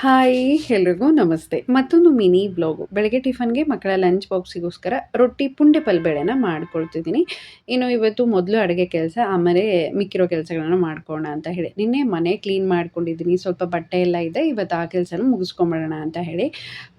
Hi ಎಲ್ರಿಗೂ ನಮಸ್ತೆ. ಮತ್ತೊಂದು ಮಿನಿ ವ್ಲಾಗು. ಬೆಳಗ್ಗೆ ಟಿಫನ್‌ಗೆ ಮಕ್ಕಳ ಲಂಚ್ ಬಾಕ್ಸಿಗೋಸ್ಕರ ರೊಟ್ಟಿ ಪುಂಡೆ ಪಲ್ಬೇಳೆನ ಮಾಡ್ಕೊಳ್ತಿದ್ದೀನಿ. ಇನ್ನು ಇವತ್ತು ಮೊದಲು ಅಡುಗೆ ಕೆಲಸ, ಆಮೇಲೆ ಮಿಕ್ಕಿರೋ ಕೆಲಸಗಳನ್ನ ಮಾಡ್ಕೊಳ್ಳೋಣ ಅಂತ ಹೇಳಿ. ನಿನ್ನೆ ಮನೆ ಕ್ಲೀನ್ ಮಾಡ್ಕೊಂಡಿದ್ದೀನಿ. ಸ್ವಲ್ಪ ಬಟ್ಟೆ ಎಲ್ಲ ಇದೆ. ಇವತ್ತು ಆ ಕೆಲಸನೂ ಮುಗಿಸ್ಕೊಂಬಿಡೋಣ ಅಂತ ಹೇಳಿ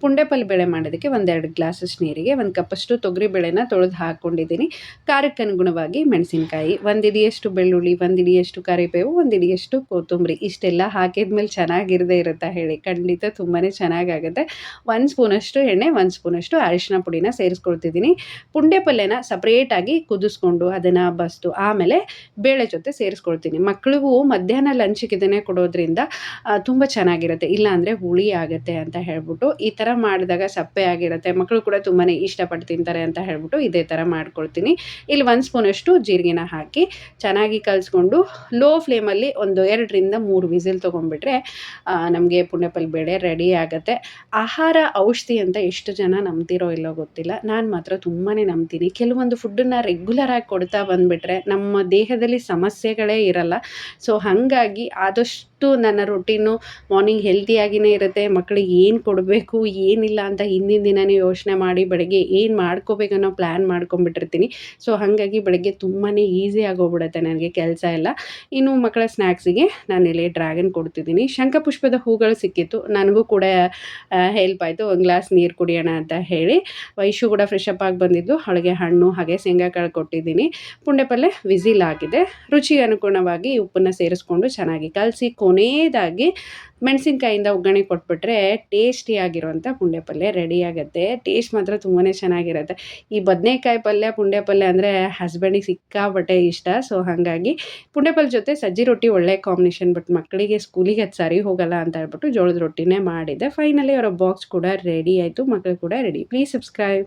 ಪುಂಡೆ ಪಲ್ಬೇಳೆ ಮಾಡೋದಕ್ಕೆ 1-2 ಗ್ಲಾಸಷ್ಟು ನೀರಿಗೆ 1 ಕಪ್ಪಷ್ಟು ತೊಗರಿಬೇಳೆನ ತೊಳೆದು ಹಾಕ್ಕೊಂಡಿದ್ದೀನಿ. ಖಾರಕ್ಕೆ ಅನುಗುಣವಾಗಿ ಮೆಣಸಿನಕಾಯಿ, 1 ಹಿಡಿಯಷ್ಟು ಬೆಳ್ಳುಳ್ಳಿ, 1 ಹಿಡಿಯಷ್ಟು ಕರಿಬೇವು, 1 ಹಿಡಿಯಷ್ಟು ಕೊತ್ತಂಬರಿ ಇಷ್ಟೆಲ್ಲ ಹಾಕಿದ್ಮೇಲೆ ಚೆನ್ನಾಗಿರದೇ ಇರುತ್ತಾ ಹೇಳಿ? ಖಂಡಿತ ತುಂಬಾ ಚೆನ್ನಾಗಾಗುತ್ತೆ. 1 ಸ್ಪೂನಷ್ಟು ಎಣ್ಣೆ, 1 ಸ್ಪೂನಷ್ಟು ಅರಿಶಿನ ಪುಡಿನ ಸೇರಿಸ್ಕೊಳ್ತಿದ್ದೀನಿ. ಪುಂಡೆ ಪಲ್ಯನ ಸಪ್ರೇಟಾಗಿ ಕುದಿಸ್ಕೊಂಡು ಅದನ್ನು ಬಸಿದು ಆಮೇಲೆ ಬೇಳೆ ಜೊತೆ ಸೇರಿಸ್ಕೊಳ್ತೀನಿ. ಮಕ್ಳಿಗೂ ಮಧ್ಯಾಹ್ನ ಲಂಚಿಗೆ ಇದನ್ನೇ ಕೊಡೋದ್ರಿಂದ ತುಂಬ ಚೆನ್ನಾಗಿರುತ್ತೆ. ಇಲ್ಲಾಂದರೆ ಹುಳಿ ಆಗುತ್ತೆ ಅಂತ ಹೇಳ್ಬಿಟ್ಟು ಈ ಥರ ಮಾಡಿದಾಗ ಸಪ್ಪೆ ಆಗಿರುತ್ತೆ. ಮಕ್ಕಳು ಕೂಡ ತುಂಬಾ ಇಷ್ಟಪಟ್ಟು ತಿಂತಾರೆ ಅಂತ ಹೇಳ್ಬಿಟ್ಟು ಇದೇ ಥರ ಮಾಡ್ಕೊಳ್ತೀನಿ. ಇಲ್ಲಿ 1 ಸ್ಪೂನಷ್ಟು ಜೀರಿಗೆನ ಹಾಕಿ ಚೆನ್ನಾಗಿ ಕಲಿಸ್ಕೊಂಡು ಲೋ ಫ್ಲೇಮಲ್ಲಿ ಒಂದು 2ರಿಂದ 3 ವಿಸಿಲ್ ತೊಗೊಂಡ್ಬಿಟ್ರೆ ನಮಗೆ ಪುಂಡೆ ಪಲ್ಬೇಳೆ ರೆಡಿ ಆಗುತ್ತೆ. ಆಹಾರ ಔಷಧಿ ಅಂತ ಎಷ್ಟು ಜನ ನಂಬ್ತಿರೋ ಇಲ್ಲೋ ಗೊತ್ತಿಲ್ಲ. ನಾನು ಮಾತ್ರ ತುಂಬಾ ನಂಬ್ತೀನಿ. ಕೆಲವೊಂದು ಫುಡ್ಡನ್ನು ರೆಗ್ಯುಲರಾಗಿ ಕೊಡ್ತಾ ಬಂದುಬಿಟ್ರೆ ನಮ್ಮ ದೇಹದಲ್ಲಿ ಸಮಸ್ಯೆಗಳೇ ಇರಲ್ಲ. ಸೊ ಹಾಗಾಗಿ ಆದಷ್ಟು ನನ್ನ ರೊಟೀನು ಮಾರ್ನಿಂಗ್ ಹೆಲ್ತಿಯಾಗಿಯೇ ಇರುತ್ತೆ. ಮಕ್ಕಳಿಗೆ ಏನು ಕೊಡಬೇಕು ಏನಿಲ್ಲ ಅಂತ ಹಿಂದಿನ ದಿನವೇ ಯೋಚನೆ ಮಾಡಿ ಬೆಳಗ್ಗೆ ಏನು ಮಾಡ್ಕೋಬೇಕನ್ನೋ ಪ್ಲ್ಯಾನ್ ಮಾಡ್ಕೊಂಬಿಟ್ಟಿರ್ತೀನಿ. ಸೊ ಹಾಗಾಗಿ ಬೆಳಗ್ಗೆ ತುಂಬಾ ಈಸಿ ಆಗೋಗ್ಬಿಡುತ್ತೆ ನನಗೆ ಕೆಲಸ ಎಲ್ಲ. ಇನ್ನು ಮಕ್ಕಳ ಸ್ನ್ಯಾಕ್ಸಿಗೆ ನಾನಿಲ್ಲಿ ಡ್ರ್ಯಾಗನ್ ಕೊಡ್ತಿದ್ದೀನಿ. ಶಂಖಪುಷ್ಪದ ಹೂಗಳು ಸಿಕ್ಕಿತ್ತು. ನನಗೂ ಕೂಡ ಹೆಲ್ಪ್ ಆಯಿತು. 1 ಗ್ಲಾಸ್ ನೀರು ಕುಡಿಯೋಣ ಅಂತ ಹೇಳಿ. ವೈಶು ಕೂಡ ಫ್ರೆಶ್ ಅಪ್ ಆಗಿ ಬಂದಿದ್ದು. ಅವಳಿಗೆ ಹಣ್ಣು ಹಾಗೆ ಶೇಂಗಾಕಾಳು ಕೊಟ್ಟಿದ್ದೀನಿ. ಪುಂಡೆ ಪಲ್ಯ ವಿಸಿಲ್ ಆಗಿದೆ. ರುಚಿಗೆ ಅನುಗುಣವಾಗಿ ಉಪ್ಪನ್ನು ಸೇರಿಸ್ಕೊಂಡು ಚೆನ್ನಾಗಿ ಕಲಸಿ ಕೊನೆಯದಾಗಿ ಮೆಣಸಿನ್ಕಾಯಿಂದ ಒಗ್ಗರಣೆ ಕೊಟ್ಬಿಟ್ರೆ ಟೇಸ್ಟಿಯಾಗಿರುವಂಥ ಪುಂಡೆ ಪಲ್ಯ ರೆಡಿ ಆಗುತ್ತೆ. ಟೇಸ್ಟ್ ಮಾತ್ರ ತುಂಬಾ ಚೆನ್ನಾಗಿರುತ್ತೆ. ಈ ಬದನೇಕಾಯಿ ಪಲ್ಯ, ಪುಂಡೆ ಪಲ್ಯ ಅಂದರೆ ಹಸ್ಬೆಂಡಿಗೆ ಸಿಕ್ಕಾಪಟ್ಟೆ ಇಷ್ಟ. ಸೊ ಹಾಗಾಗಿ ಪುಂಡೆ ಪಲ್ಯ ಜೊತೆ ಸಜ್ಜಿ ರೊಟ್ಟಿ ಒಳ್ಳೆ ಕಾಂಬಿನೇಷನ್. ಬಟ್ ಮಕ್ಕಳಿಗೆ ಸ್ಕೂಲಿಗೆ ಅದು ಸರಿ ಹೋಗಲ್ಲ ಅಂತ ಹೇಳ್ಬಿಟ್ಟು ಜೋಳದ ರೊಟ್ಟಿನೇ ಮಾಡಿದ್ದೆ. ಫೈನಲಿ ಅವರ ಬಾಕ್ಸ್ ಕೂಡ ರೆಡಿ ಆಯಿತು. ಮಕ್ಕಳು ಕೂಡ ರೆಡಿ. Please subscribe.